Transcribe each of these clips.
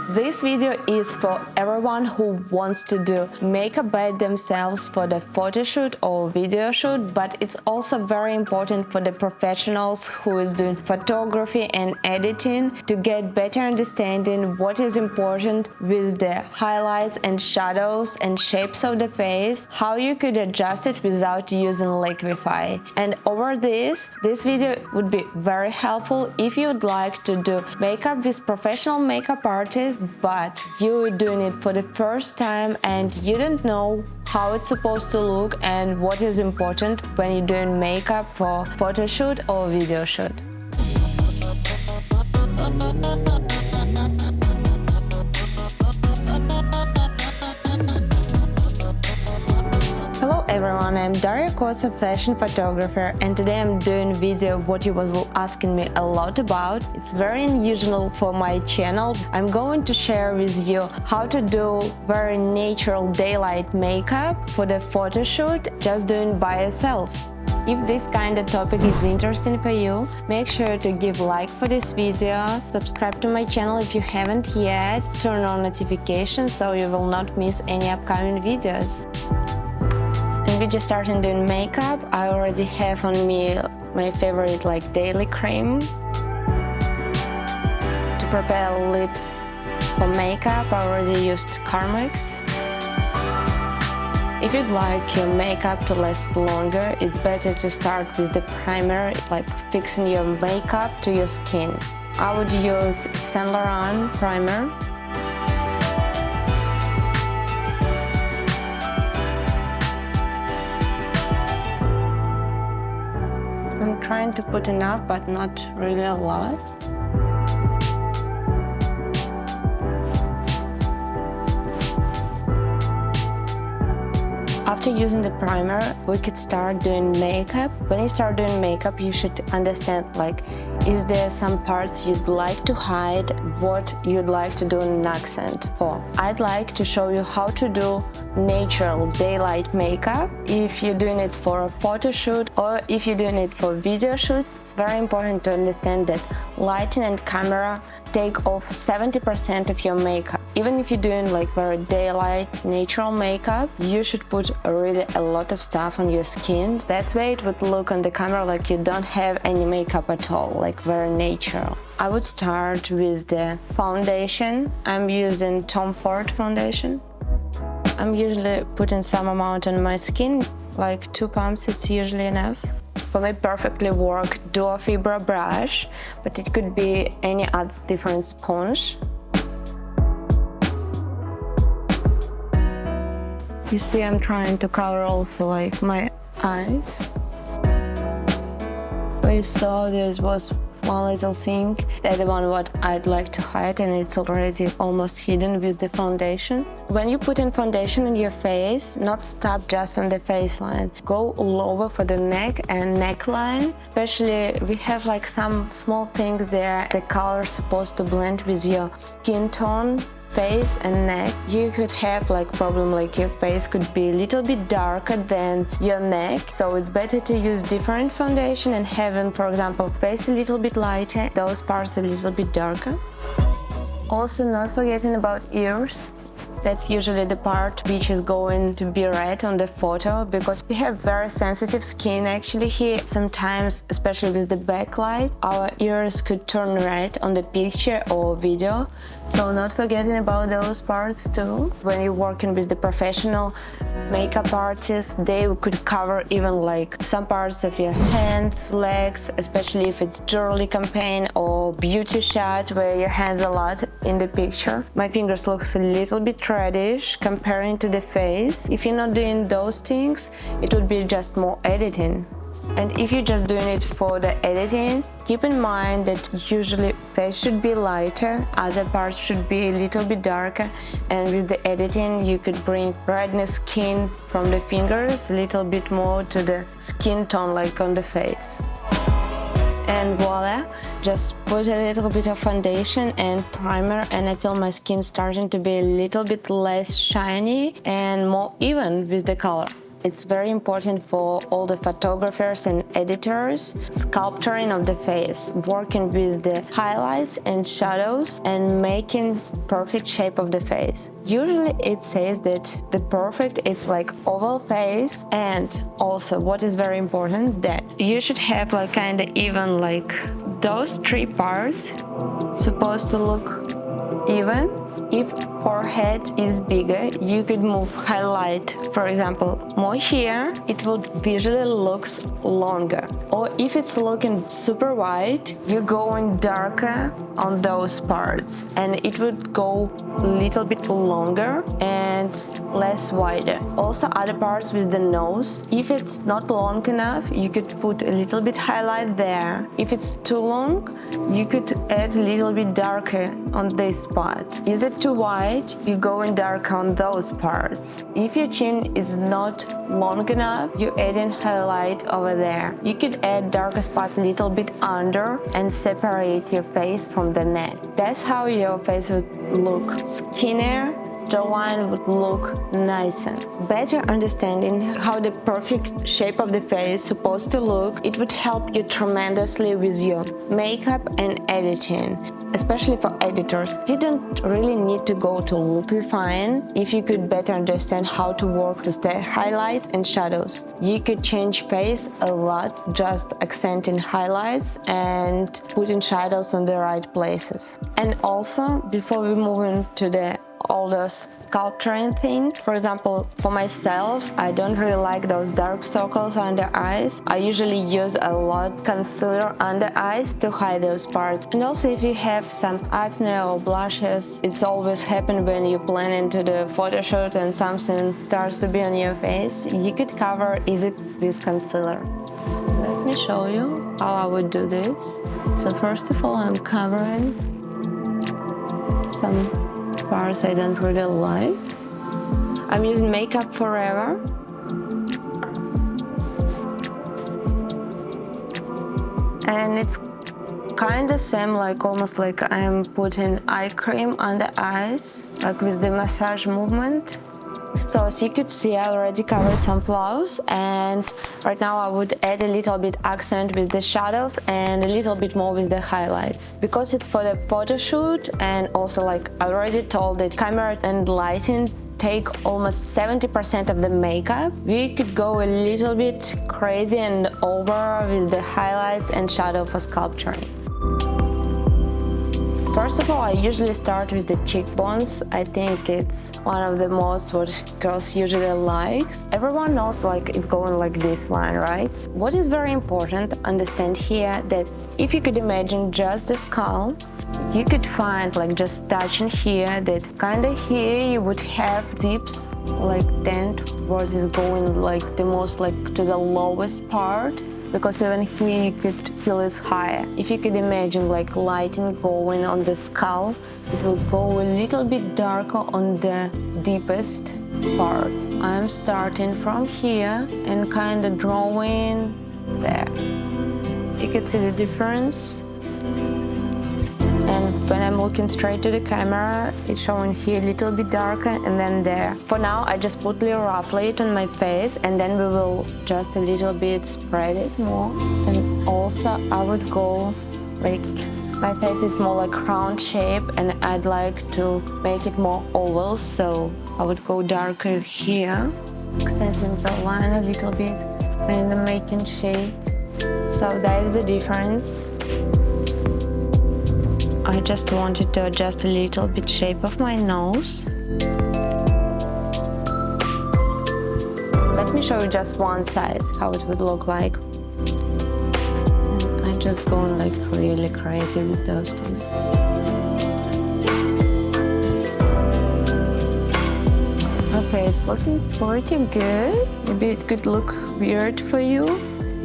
This video is for everyone who wants to do makeup by themselves for the photo shoot or video shoot, but it's also very important for the professionals who is doing photography and editing to get better understanding what is important with the highlights and shadows and shapes of the face, how you could adjust it without using liquify. And over this video would be very helpful if you would like to do makeup with professional makeup artists, but you're doing it for the first time and you don't know how it's supposed to look and what is important when you're doing makeup for photo shoot or video shoot. Hello everyone, I'm Daria Koso, fashion photographer, and today I'm doing a video what you was asking me a lot about. It's very unusual for my channel. I'm going to share with you how to do very natural daylight makeup for the photo shoot, just doing by yourself. If this kind of topic is interesting for you, make sure to give a like for this video, subscribe to my channel if you haven't yet, turn on notifications so you will not miss any upcoming videos. And we just started doing makeup. I already have on me my favorite daily cream. To prepare lips for makeup, I already used Carmex. If you'd like your makeup to last longer, it's better to start with the primer, like fixing your makeup to your skin. I would use Saint Laurent primer. I'm trying to put enough, but not really a lot. After using the primer, we could start doing makeup. When you start doing makeup, you should understand, is there some parts you'd like to hide, what you'd like to do an accent for. I'd like to show you how to do natural daylight makeup. If you're doing it for a photo shoot or if you're doing it for video shoot, it's very important to understand that lighting and camera take off 70% of your makeup. Even if you're doing very daylight natural makeup, you should put really a lot of stuff on your skin. That's why it would look on the camera like you don't have any makeup at all, very natural. I would start with the foundation. I'm using Tom Ford foundation. I'm usually putting some amount on my skin, 2 pumps, it's usually enough. For me, perfectly work Duo Fibra brush, but it could be any other different sponge. You see, I'm trying to cover also my eyes. I saw there was one little thing, that's the one what I'd like to hide, and it's already almost hidden with the foundation. When you put in foundation on your face, not stop just on the face line. Go all over for the neck and neckline. Especially we have some small things there. The color is supposed to blend with your skin tone, face and neck. You could have problem your face could be a little bit darker than your neck, so it's better to use different foundation and having, for example, face a little bit lighter, those parts a little bit darker. Also, not forgetting about ears. That's usually the part which is going to be red on the photo, because we have very sensitive skin actually here. Sometimes, especially with the backlight, our ears could turn red on the picture or video. So not forgetting about those parts too. When you're working with the professional makeup artists, they could cover even some parts of your hands, legs, especially if it's jewelry campaign or beauty shot where your hands a lot in the picture. My fingers looks a little bit reddish comparing to the face. If you're not doing those things, it would be just more editing. And if you're just doing it for the editing, keep in mind that usually face should be lighter, other parts should be a little bit darker, and with the editing you could bring redness skin from the fingers a little bit more to the skin tone on the face. And voila, just put a little bit of foundation and primer, and I feel my skin starting to be a little bit less shiny and more even with the color. It's very important for all the photographers and editors. Sculpting of the face, working with the highlights and shadows and making perfect shape of the face. Usually it says that the perfect is like oval face, and also what is very important that you should have like kind of even like those three parts supposed to look even. If forehead is bigger, you could move highlight, for example, more here, it would visually looks longer. Or if it's looking super white, you're going darker on those parts and it would go a little bit longer and less wider. Also other parts with the nose, if it's not long enough, you could put a little bit highlight there. If it's too long, you could add a little bit darker on this part. Is it too wide? You go in dark on those parts. If your chin is not long enough, you add in highlight over there. You could add darker spot a little bit under and separate your face from the neck. That's how your face would look skinnier. The line would look nicer. Better understanding how the perfect shape of the face is supposed to look, it would help you tremendously with your makeup and editing. Especially for editors, you don't really need to go to look refine if you could better understand how to work with the highlights and shadows. You could change face a lot, just accenting highlights and putting shadows on the right places. And also, before we move into all those sculpturing things. For example, for myself, I don't really like those dark circles under eyes. I usually use a lot concealer under eyes to hide those parts. And also if you have some acne or blushes, it's always happen when you blend into the photoshoot and something starts to be on your face, you could cover it with concealer. Let me show you how I would do this. So first of all, I'm covering some parts I don't really like. I'm using Makeup Forever. And it's kind of same, like almost like I'm putting eye cream on the eyes, like with the massage movement. So as you could see, I already covered some flaws, and right now I would add a little bit accent with the shadows and a little bit more with the highlights. Because it's for the photo shoot, and also like I already told that camera and lighting take almost 70% of the makeup, we could go a little bit crazy and over with the highlights and shadow for sculpturing. First of all, I usually start with the cheekbones. I think it's one of the most what girls usually likes. Everyone knows like it's going like this line, right? What is very important to understand here that if you could imagine just the skull, you could find like just touching here that kind of here you would have dips like dent what is going like the most like to the lowest part. Because even here you could feel it's higher. If you could imagine like lighting going on the skull, it will go a little bit darker on the deepest part. I'm starting from here and kind of drawing there. You can see the difference. And when I'm looking straight to the camera, it's showing here a little bit darker and then there. For now, I just put little roughly it on my face, and then we will just a little bit spread it more. And also I would go like, my face is more like round shape and I'd like to make it more oval, so I would go darker here, extending the line a little bit and making shape. So that is the difference. I just wanted to adjust a little bit shape of my nose. Let me show you just one side, how it would look like. I'm just going like really crazy with those two. Okay, it's looking pretty good. Maybe it could look weird for you.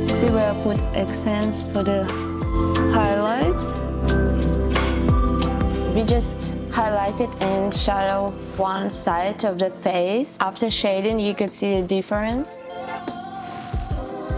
See where I put accents for the highlights? We just highlighted and shadow one side of the face. After shading, you can see the difference.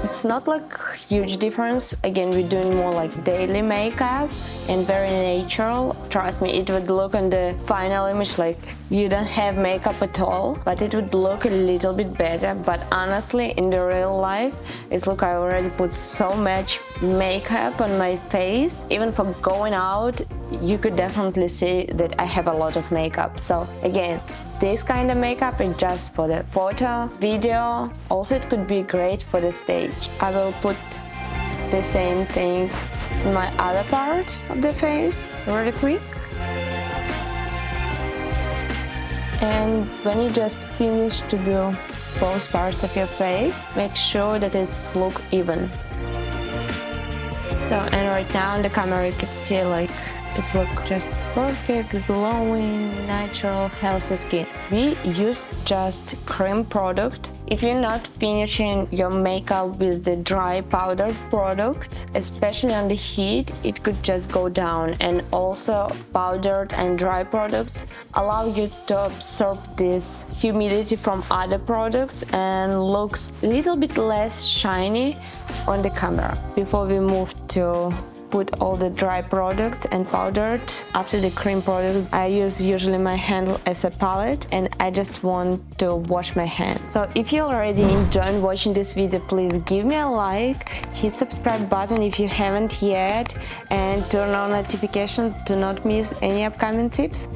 It's not like huge difference. Again, we're doing more like daily makeup and very natural. Trust me, it would look on the final image like you don't have makeup at all, but it would look a little bit better. But honestly, in the real life, it's look, I already put so much makeup on my face. Even for going out, you could definitely see that I have a lot of makeup. So again, this kind of makeup is just for the photo, video. Also, it could be great for the stage. I will put the same thing in my other part of the face really quick. And when you just finish to do both parts of your face, make sure that it's look even. So, and right now on the camera you can see like it's look just perfect, glowing, natural, healthy skin. We use just cream product. If you're not finishing your makeup with the dry powdered products, especially on the heat, it could just go down. And also powdered and dry products allow you to absorb this humidity from other products and looks a little bit less shiny on the camera. Before we move to put all the dry products and powdered, after the cream product, I use usually my hand as a palette and I just want to wash my hand. So if you already enjoyed watching this video, please give me a like, hit subscribe button if you haven't yet, and turn on notifications to not miss any upcoming tips.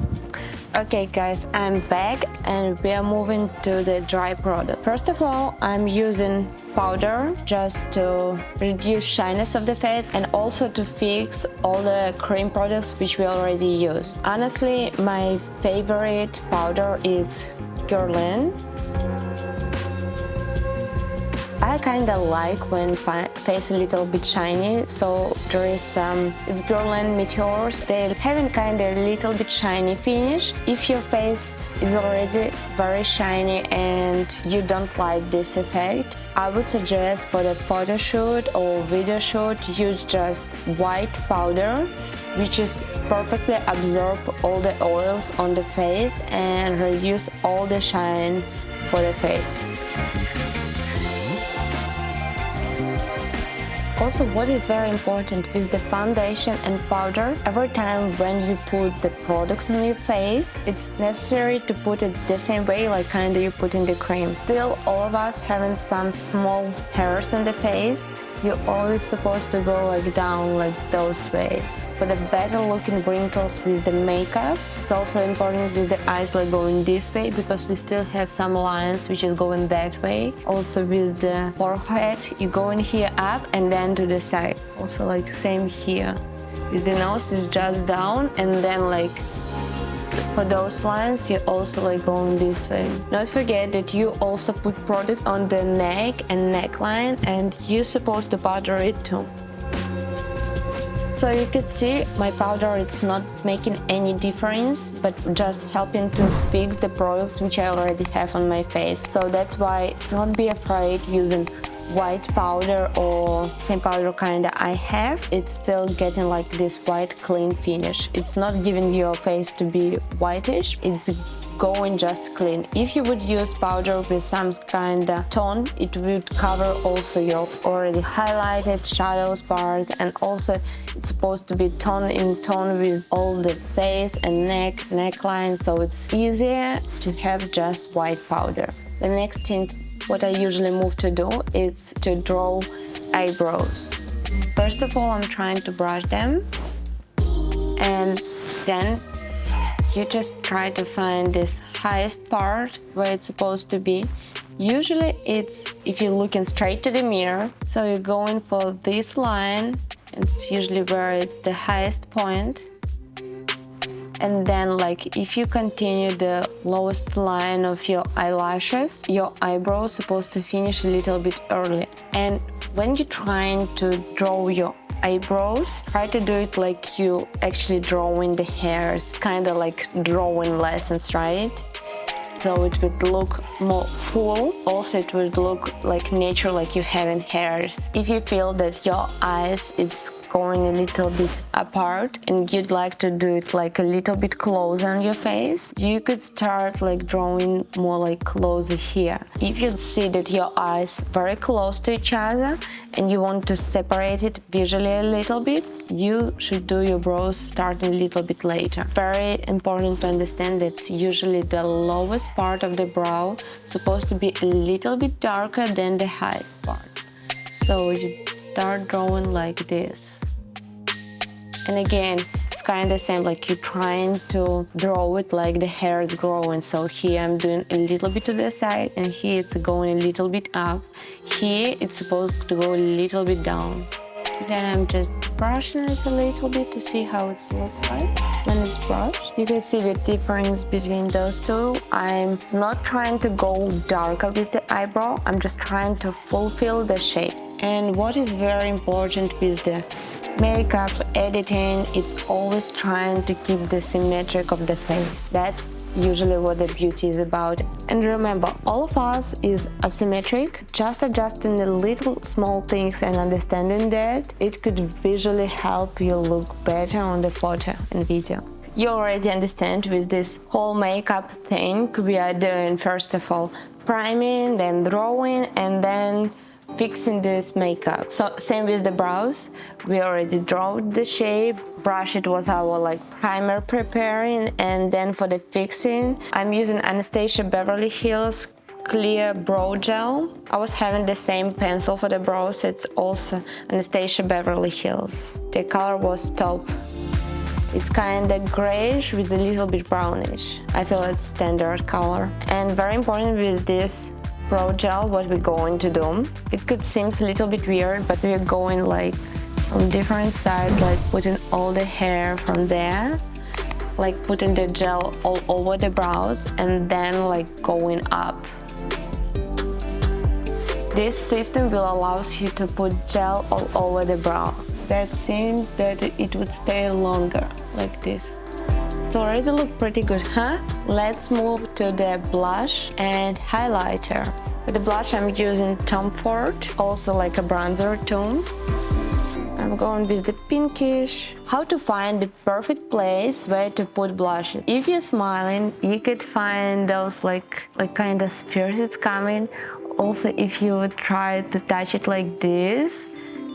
Okay guys, I'm back and we are moving to the dry product. First of all, I'm using powder just to reduce shyness of the face and also to fix all the cream products which we already used. Honestly, my favorite powder is Guerlain. I kinda like when face a little bit shiny, so there is some, it's Guerlain Meteors. They're having kinda a little bit shiny finish. If your face is already very shiny and you don't like this effect, I would suggest for the photo shoot or video shoot, use just white powder, which is perfectly absorb all the oils on the face and reduce all the shine for the face. Also, what is very important with the foundation and powder, every time when you put the products on your face, it's necessary to put it the same way like kinda you put in the cream. Still, all of us having some small hairs on the face, you're always supposed to go like down like those ways. For the better looking wrinkles with the makeup, it's also important with the eyes like going this way because we still have some lines which is going that way. Also with the forehead, you go in here up and then to the side. Also like same here. With the nose is just down and then like for those lines, you also like going this way. Don't forget that you also put product on the neck and neckline and you're supposed to powder it too. So you can see my powder, it's not making any difference, but just helping to fix the products which I already have on my face. So that's why don't be afraid using white powder or same powder kinda I have. It's still getting like this white clean finish. It's not giving your face to be whitish, it's going just clean. If you would use powder with some kinda tone, it would cover also your already highlighted shadows parts, and also it's supposed to be tone in tone with all the face and neckline, so it's easier to have just white powder. The next thing what I usually move to do is to draw eyebrows. First of all, I'm trying to brush them, and then you just try to find this highest part where it's supposed to be. Usually it's if you're looking straight to the mirror, so you're going for this line, and it's usually where it's the highest point. And then like if you continue the lowest line of your eyelashes, your eyebrow is supposed to finish a little bit early. And when you're trying to draw your eyebrows, try to do it like you actually drawing the hairs, kind of like drawing lessons, right? So it would look more full. Also, it would look like natural, like you having hairs. If you feel that your eyes it's going a little bit apart and you'd like to do it like a little bit closer on your face, you could start like drawing more like closer here. If you see that your eyes very close to each other and you want to separate it visually a little bit, you should do your brows starting a little bit later. Very important to understand that usually the lowest part of the brow is supposed to be a little bit darker than the highest part. So you start drawing like this. And again, it's kind of same, like you're trying to draw it like the hair is growing. So here I'm doing a little bit to the side, and here it's going a little bit up. Here it's supposed to go a little bit down. Then I'm just brushing it a little bit to see how it's looks like when it's brushed. You can see the difference between those two. I'm not trying to go darker with the eyebrow, I'm just trying to fulfill the shape. And what is very important with the makeup editing, it's always trying to keep the symmetric of the face. That's usually what the beauty is about. And remember, all of us is asymmetric. Just adjusting the little small things and understanding that, it could visually help you look better on the photo and video. You already understand with this whole makeup thing we are doing, first of all, priming, then drawing, and then fixing this makeup. So same with the brows, we already draw the shape, brush, it was our like primer preparing, and then for the fixing I'm using Anastasia Beverly Hills clear brow gel. I was having the same pencil for the brows, it's also Anastasia Beverly Hills. The color was taupe. It's kind of grayish with a little bit brownish. I feel it's standard color. And very important with this brow gel, what we're going to do. It could seem a little bit weird, but we're going like from different sides, like putting all the hair from there, like putting the gel all over the brows and then like going up. This system will allow you to put gel all over the brow. That seems that it would stay longer, like this. It's already look pretty good, huh? Let's move to the blush and highlighter. For the blush I'm using Tom Ford, also like a bronzer tone. I'm going with the pinkish. How to find the perfect place where to put blush. If you're smiling, you could find those like kind of spheres it's coming. Also, if you would try to touch it like this,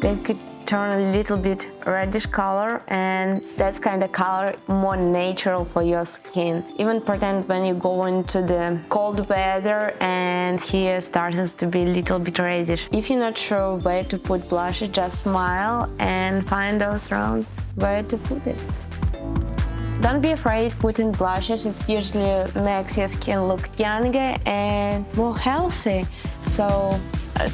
they could turn a little bit reddish color, and that's kind of color more natural for your skin. Even pretend when you go into the cold weather and here starts to be a little bit reddish. If you're not sure where to put blush, just smile and find those rounds where to put it. Don't be afraid putting blushes, it usually makes your skin look younger and more healthy. So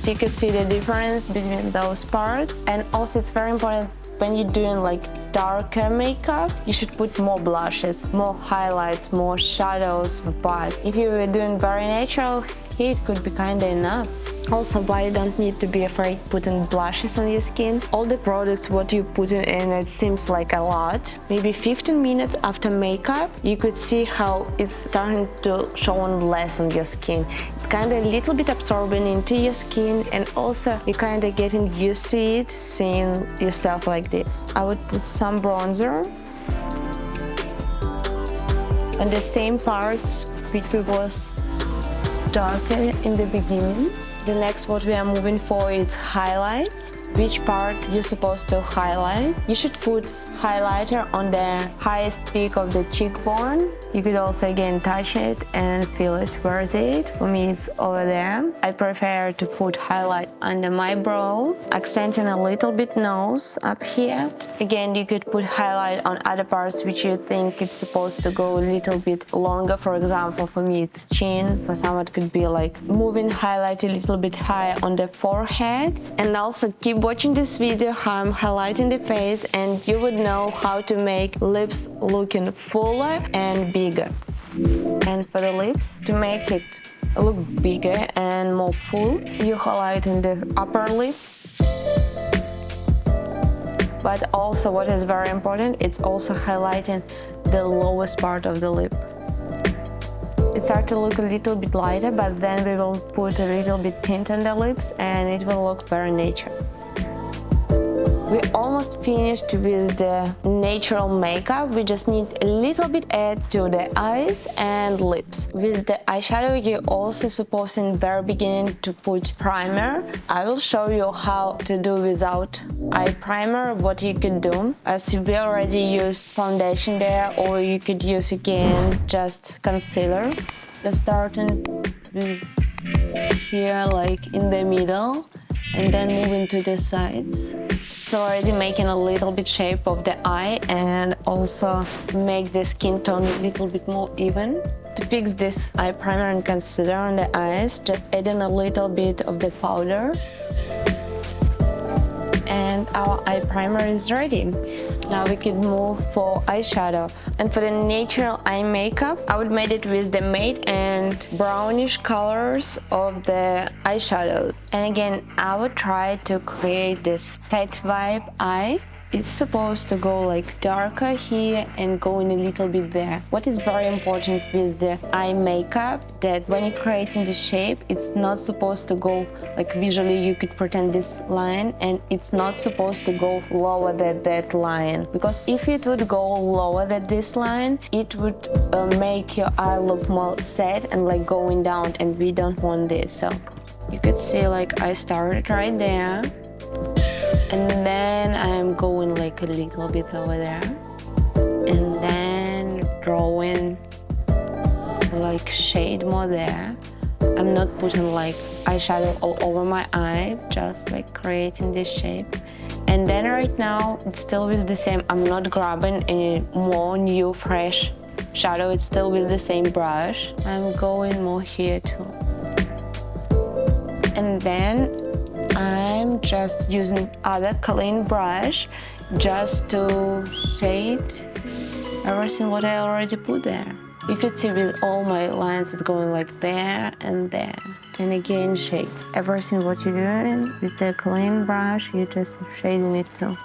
you can see the difference between those parts. And also it's very important when you're doing like darker makeup, you should put more blushes, more highlights, more shadows. But if you were doing very natural, here it could be kind of enough. Also, why you don't need to be afraid putting blushes on your skin. All the products what you put in, it seems like a lot. Maybe 15 minutes after makeup, you could see how it's starting to show less on your skin. It's kind of a little bit absorbing into your skin, and also you're kind of getting used to it, seeing yourself like this. I would put some bronzer on the same parts which was darker in the beginning. The next what we are moving for is highlights. Which part you're supposed to highlight. You should put highlighter on the highest peak of the cheekbone. You could also again touch it and feel it. Where is it? For me it's over there. I prefer to put highlight under my brow, accenting a little bit nose up here. Again, you could put highlight on other parts which you think it's supposed to go a little bit longer. For example, for me it's chin. For some it could be like moving highlight a little bit higher on the forehead. And also keep watching this video how I'm highlighting the face, and you would know how to make lips looking fuller and bigger. And for the lips, to make it look bigger and more full, you highlight in the upper lip. But also what is very important, it's also highlighting the lowest part of the lip. It starts to look a little bit lighter, but then we will put a little bit tint on the lips and it will look very natural. We almost finished with the natural makeup. We just need a little bit add to the eyes and lips. With the eyeshadow, you're also supposed in the very beginning to put primer. I will show you how to do without eye primer, what you could do. As we already used foundation there, or you could use again just concealer. Just starting with here, like in the middle, and then moving to the sides. So already making a little bit shape of the eye and also make the skin tone a little bit more even. To fix this eye primer and concealer on the eyes, just adding a little bit of the powder. And our eye primer is ready. Now we could move for eyeshadow. And for the natural eye makeup, I would make it with the matte and brownish colors of the eyeshadow. And again, I would try to create this tight vibe eye. It's supposed to go like darker here and going a little bit there. What is very important with the eye makeup, that when you're creating the shape, it's not supposed to go like visually you could pretend this line, and it's not supposed to go lower than that line. Because if it would go lower than this line, it would make your eye look more set and like going down, and we don't want this. So you could see like I started right there. And then I'm going like a little bit over there, and then drawing like shade more there. I'm not putting like eyeshadow all over my eye, just like creating this shape. And then right now it's still with the same, I'm not grabbing any more new fresh shadow, it's still with the same brush. I'm going more here too. And then I'm just using other clean brush just to shade everything what I already put there. You could see with all my lines it's going like there and there. And again shade. Everything what you're doing with the clean brush, you're just shading it too.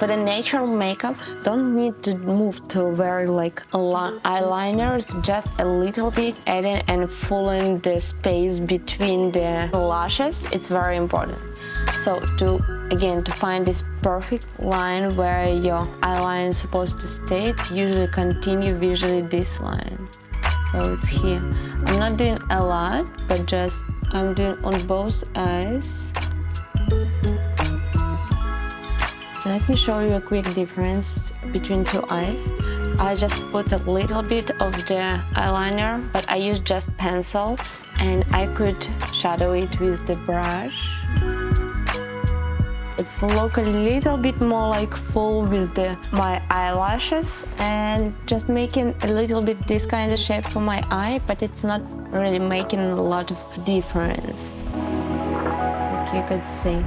For the natural makeup, don't need to move to very like eyeliners, just a little bit, adding and filling the space between the lashes. It's very important. So to find this perfect line where your eyeline is supposed to stay, it's usually continue visually this line. So it's here. I'm not doing a lot, but just I'm doing on both eyes. Let me show you a quick difference between two eyes. I just put a little bit of the eyeliner, but I use just pencil, and I could shadow it with the brush. It's look a little bit more like full with my eyelashes, and just making a little bit this kind of shape for my eye, but it's not really making a lot of difference, like you could see.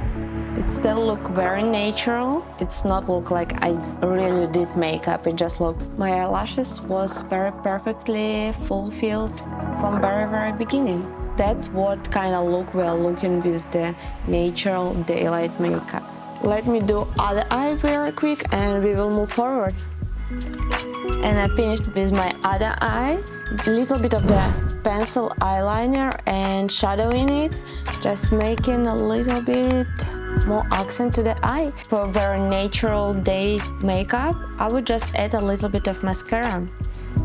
It still look very natural. It's not look like I really did makeup. It just look, my eyelashes was very perfectly fulfilled from very beginning. That's what kind of look we're looking with the natural daylight makeup. Let me do other eye very quick and we will move forward. And I finished with my other eye. A little bit of the pencil eyeliner and shadowing it, just making a little bit more accent to the eye. For very natural day makeup, I would just add a little bit of mascara.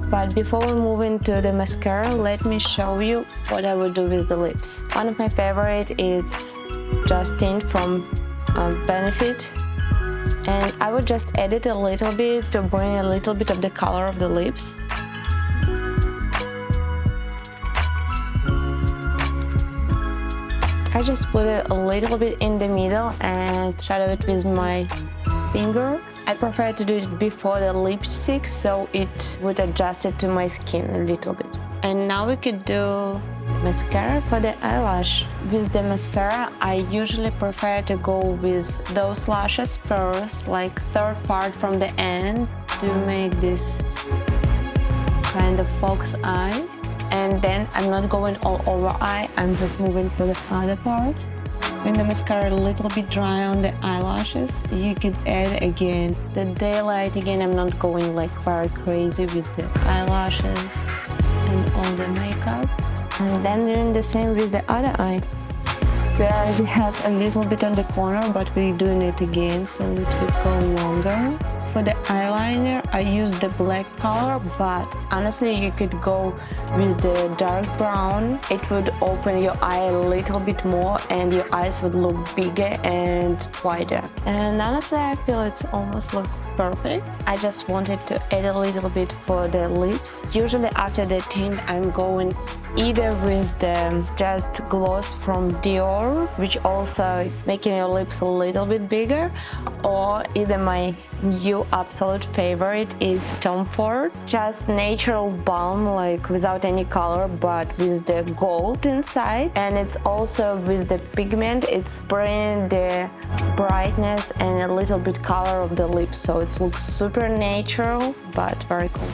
But before we move into the mascara, let me show you what I would do with the lips. One of my favorite is Just Tint from Benefit. And I would just add it a little bit to bring a little bit of the color of the lips. I just put it a little bit in the middle and shadow it with my finger. I prefer to do it before the lipstick, so it would adjust it to my skin a little bit. And now we could do mascara for the eyelash. With the mascara, I usually prefer to go with those lashes first, like third part from the end, to make this kind of fox eye. And then I'm not going all over eye, I'm just moving to the other part. When the mascara is a little bit dry on the eyelashes, you could add again the daylight. Again, I'm not going like very crazy with the eyelashes and all the makeup. And then doing the same with the other eye. We already have a little bit on the corner, but we're doing it again, so it will go longer. For the eyeliner, I use the black color, but honestly, you could go with the dark brown. It would open your eye a little bit more and your eyes would look bigger and wider. And honestly, I feel it's almost look perfect. I just wanted to add a little bit for the lips. Usually after the tint, I'm going either with the just gloss from Dior, which also making your lips a little bit bigger, or either my new absolute favorite is Tom Ford, just natural balm, like without any color but with the gold inside, and it's also with the pigment. It's bringing the brightness and a little bit color of the lips, so it looks super natural but very cool.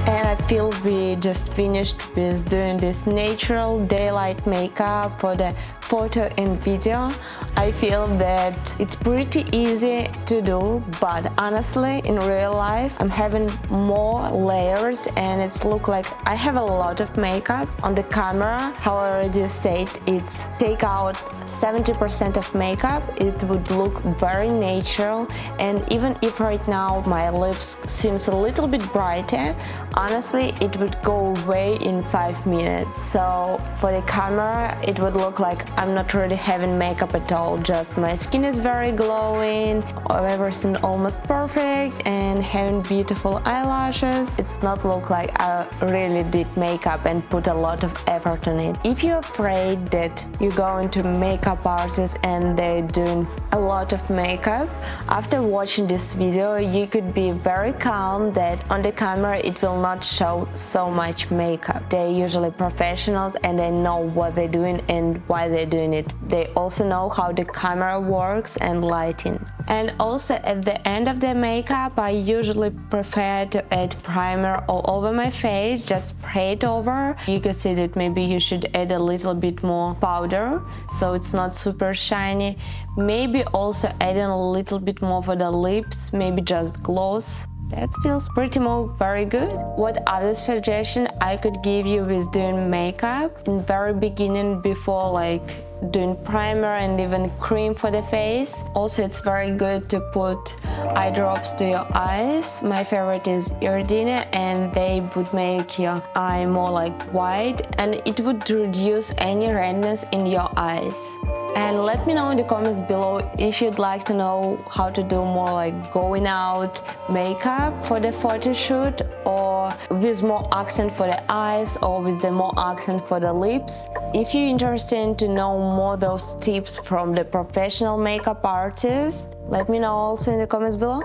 And I feel we just finished with doing this natural daylight makeup for the photo and video. I feel that it's pretty easy to do, but honestly in real life I'm having more layers and it's look like I have a lot of makeup on the camera. How I already said, it's take out 70% of makeup, it would look very natural, and even if right now my lips seems a little bit brighter, honestly it would go away in 5 minutes. So for the camera it would look like I'm not really having makeup at all, just my skin is very glowing, everything almost perfect, and having beautiful eyelashes. It's not look like I really did makeup and put a lot of effort in it. If you're afraid that you're going to makeup artist and they're doing a lot of makeup, after watching this video you could be very calm that on the camera it will not show so much makeup. They're usually professionals and they know what they're doing and why they're doing it. They also know how the camera works and lighting. And also at the end of the makeup I usually prefer to add primer all over my face, just spray it over. You can see that maybe you should add a little bit more powder so it's not super shiny. Maybe also adding a little bit more for the lips, maybe just gloss. That feels pretty more very good. What other suggestion I could give you with doing makeup in very beginning, before like doing primer and even cream for the face? Also it's very good to put eye drops to your eyes. My favorite is Iridina, and they would make your eye more like white and it would reduce any redness in your eyes. And let me know in the comments below if you'd like to know how to do more like going out makeup for the photo shoot, or with more accent for the eyes, or with the more accent for the lips. If you're interested to know more those tips from the professional makeup artist, let me know also in the comments below.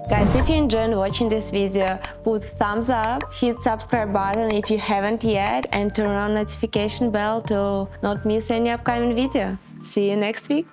Guys, if you enjoyed watching this video, put thumbs up, hit subscribe button if you haven't yet, and turn on notification bell to not miss any upcoming video. See you next week.